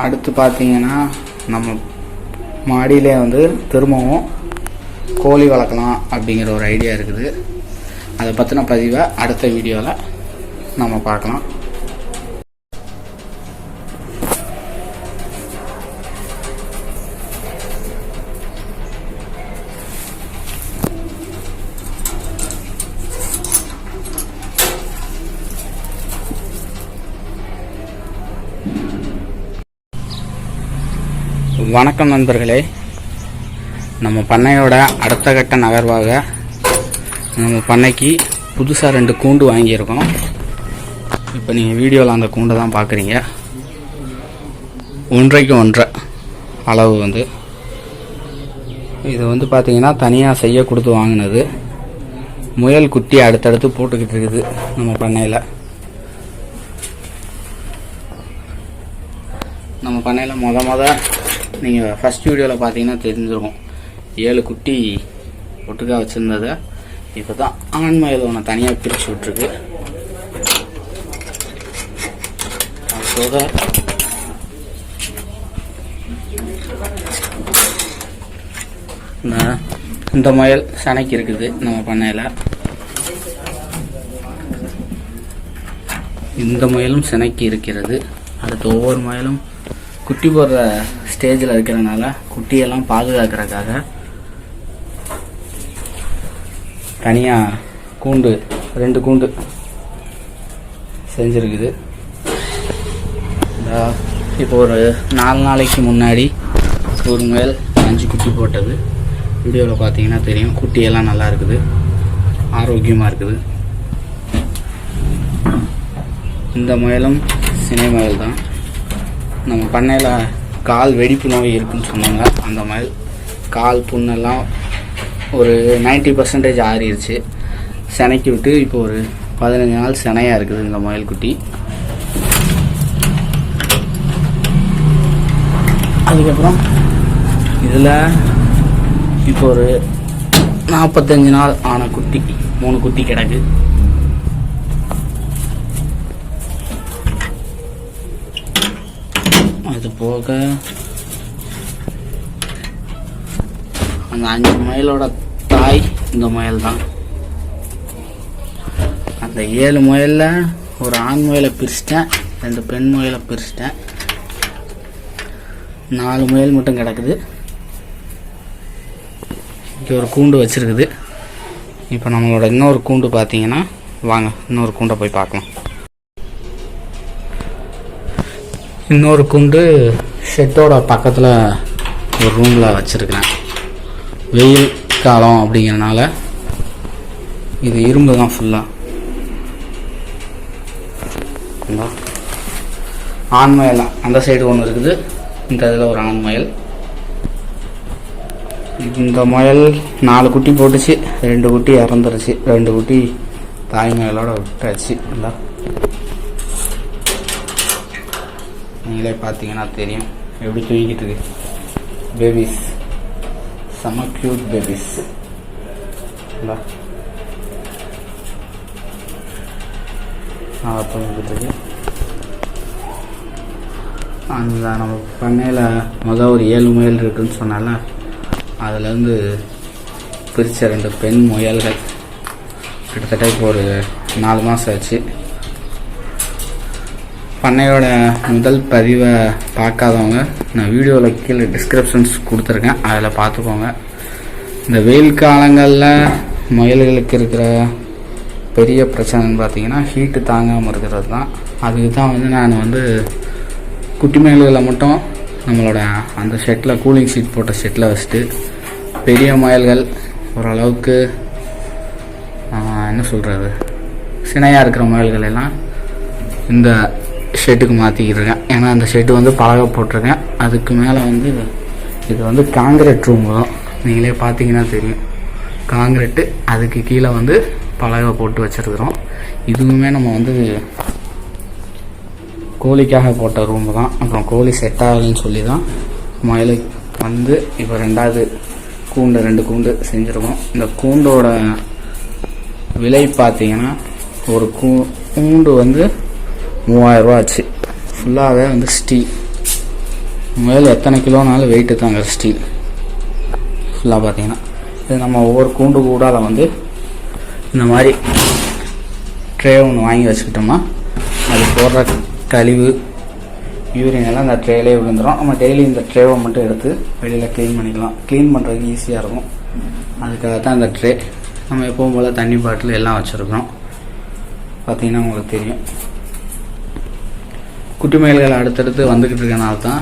அடுத்து பார்த்தீங்கன்னா நம்ம மாடியிலே வந்து திரும்பவும் கோழி வளர்க்கலாம் அப்படிங்கிற ஒரு ஐடியா இருக்குது. அதை பற்றின பதிவை அடுத்த வீடியோவில் நம்ம பார்க்கலாம். வணக்கம் நண்பர்களே. நம்ம பண்ணையோட அடுத்த கட்ட நகர்வாக நம்ம பண்ணைக்கு புதுசாக 2 கூண்டு வாங்கியிருக்கோம். இப்போ நீங்கள் வீடியோவில் அந்த கூண்டை தான் பார்க்குறீங்க. 1.5 × 1.5 அளவு வந்து இது வந்து பார்த்தீங்கன்னா தனியாக செய்ய கொடுத்து வாங்கினது. முயல் குட்டி அடுத்தடுத்து போட்டுக்கிட்டு இருக்குது நம்ம பண்ணையில். நம்ம பண்ணையில் முத நீங்கள் ஃபஸ்ட் வீடியோவில் பார்த்தீங்கன்னா தெரிஞ்சிருக்கும். 7 குட்டி ஒட்டுக்கா வச்சுருந்ததை இப்போ தான் ஆண் மயில் ஒன்று தனியாக பிரித்து விட்ருக்கு. அதோட இந்த முயல் சனைக்கு இருக்குது நம்ம பண்ணையில். இந்த முயலும் சினைக்கு இருக்கிறது. அடுத்து ஒவ்வொரு முயலும் குட்டி போடுற ஸ்டேஜில் இருக்கிறதுனால குட்டியெல்லாம் பாதுகாக்கிறதுக்காக தனியாக கூண்டு 2 கூண்டு செஞ்சுருக்குது. இப்போ ஒரு 4 நாளைக்கு முன்னாடி ஒரு முயல் 5 குட்டி போட்டது. வீடியோவில் பார்த்தீங்கன்னா தெரியும். குட்டியெல்லாம் நல்லா இருக்குது, ஆரோக்கியமாக இருக்குது. இந்த முயலும் சினை முயல் தான். நம்ம பண்ணையில் கால் வெடிப்பு நோய் இருக்குன்னு சொன்னாங்க. அந்த மாதிரி கால் புண்ணெல்லாம் ஒரு 90% ஆறிடுச்சு. சினைக்கு விட்டு இப்போ ஒரு 15 நாள் சினையாக இருக்குது இந்த முயல் குட்டி. அதுக்கப்புறம் இதில் இப்போ ஒரு 45 நாள் ஆன குட்டி 3 குட்டி கிடக்கு. அது போக அந்த 5 முயலோட தாய் இந்த முயல் தான். அந்த 7 முயலில் ஒரு ஆண் முயலை பிரிச்சிட்டேன், 2 பெண் முயலை பிரிச்சிட்டேன். 4 முயல் மட்டும் கிடக்குது. இங்கே ஒரு கூண்டு வச்சுருக்குது. இப்போ நம்மளோட இன்னொரு கூண்டு பார்த்தீங்கன்னா வாங்க இன்னொரு கூண்டை போய் பார்க்கலாம். இன்னொரு கூண்டு ஷெட்டோட பக்கத்தில் ஒரு ரூமில் வச்சுருக்கிறேன். வெயில் காலம் அப்படிங்கிறனால இது இரும்பு தான் ஃபுல்லாக. ஆண் முயல் அந்த சைடு ஒன்று இருக்குது, இந்த இதில் ஒரு ஆண் முயல். இந்த முயல் 4 குட்டி போட்டுச்சு, 2 குட்டி இறந்துருச்சு, 2 குட்டி தாய் முயலோட விட்டாச்சு. இல்லை நீங்களே பார்த்தீங்கன்னா தெரியும் எப்படி தூங்கிட்டு இருக்கு. பேபிஸ் செம்ம க்யூட் பேபிஸ். தூங்கிட்டு இருக்கு. அந்த நம்ம பண்ணையில் ஒரு 7 முயல் இருக்குன்னு சொன்னால அதுலேருந்து பிரித்த 2 பெண் முயல்கள் கிட்டத்தட்ட இப்போ ஒரு 4 மாதம் ஆச்சு. பண்ணையோட முதல் பதிவை பார்க்காதவங்க நான் வீடியோவில் கீழே டிஸ்கிரிப்ஷன்ஸ் கொடுத்துருக்கேன், அதில் பார்த்துக்கோங்க. இந்த வெயில் காலங்களில் முயல்களுக்கு இருக்கிற பெரிய பிரச்சனைன்னு பார்த்தீங்கன்னா ஹீட்டு தாங்காமல் இருக்கிறது தான். அதுக்கு தான் வந்து நான் வந்து குட்டி முயல்களை மட்டும் நம்மளோட அந்த ஷெட்டில் கூலிங் ஷீட் போட்ட ஷெட்டில் வச்சுட்டு பெரிய முயல்கள் ஓரளவுக்கு என்ன சொல்கிறது சினையாக இருக்கிற முயல்கள் எல்லாம் இந்த ஷெட்டுக்கு மாற்றிக்கிட்டுருக்கேன். ஏன்னா அந்த ஷெட்டு வந்து பலகை போட்டிருக்கேன். அதுக்கு மேலே வந்து இது வந்து காங்கிரீட் ரூம் தான். நீங்களே பார்த்தீங்கன்னா தெரியும் காங்கிரீட்டு. அதுக்கு கீழே வந்து பலகை போட்டு வச்சுருக்குறோம். இதுவுமே நம்ம வந்து கோழிக்காக போட்ட ரூம் தான். அப்புறம் கோழி செட் ஆகலைன்னு சொல்லி தான் முயலுக்கு வந்து இப்போ 2வது கூண்டு 2 கூண்டு செஞ்சுருக்கோம். இந்த கூண்டோட விலை பார்த்தீங்கன்னா ஒரு கூண்டு வந்து 3000 ரூபா ஆச்சு. ஃபுல்லாகவே வந்து ஸ்டீல் முயல் எத்தனை கிலோனாலும் வெயிட்டு தாங்க ஸ்டீல் ஃபுல்லாக பார்த்தீங்கன்னா. இது நம்ம ஒவ்வொரு கூண்டு கூடால வந்து இந்த மாதிரி ட்ரே ஒன்று வாங்கி வச்சுக்கிட்டோம்னா அது போடுற கழிவு யூரின் எல்லாம் இந்த ட்ரேலே விழுந்துடும். நம்ம டெய்லி இந்த ட்ரேவை மட்டும் எடுத்து வெளியில் க்ளீன் பண்ணிக்கலாம். க்ளீன் பண்ணுறதுக்கு ஈஸியாக இருக்கும். அதுக்காக தான் இந்த ட்ரே. நம்ம எப்பவும் போல் தண்ணி பாட்டில் எல்லாம் வச்சுருக்கிறோம். பார்த்திங்கன்னா உங்களுக்கு தெரியும். குட்டி முயல்கள் அடுத்தடுத்து வந்துக்கிட்டு இருக்கனால தான்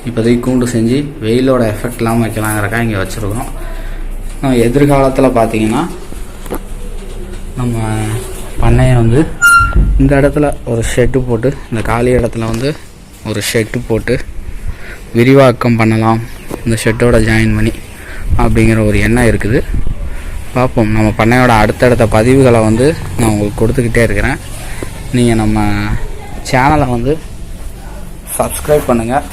இப்போதைக்கு கூண்டு செஞ்சு வெயிலோட எஃபெக்ட் இல்லாமல் வைக்கலாங்கிறக்கா இங்கே வச்சுருக்கோம். நம்ம எதிர்காலத்தில் பார்த்திங்கன்னா நம்ம பண்ணையை வந்து இந்த இடத்துல ஒரு ஷெட்டு போட்டு, இந்த காலி இடத்துல வந்து ஒரு ஷெட்டு போட்டு விரிவாக்கம் பண்ணலாம், இந்த ஷெட்டோட ஜாயின் பண்ணி அப்படிங்கிற ஒரு எண்ணம் இருக்குது. பார்ப்போம். நம்ம பண்ணையோட அடுத்தடுத்த பதிவுகளை வந்து நான் உங்களுக்கு கொடுத்துக்கிட்டே இருக்கிறேன். நீங்கள் நம்ம சேனலை வந்து சப்ஸ்கிரைப் பண்ணுங்கள்,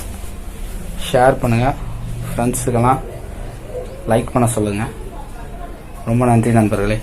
ஷேர் பண்ணுங்கள், ஃப்ரெண்ட்ஸுக்கெல்லாம் லைக் பண்ண சொல்லுங்கள். ரொம்ப நன்றி நண்பர்களே.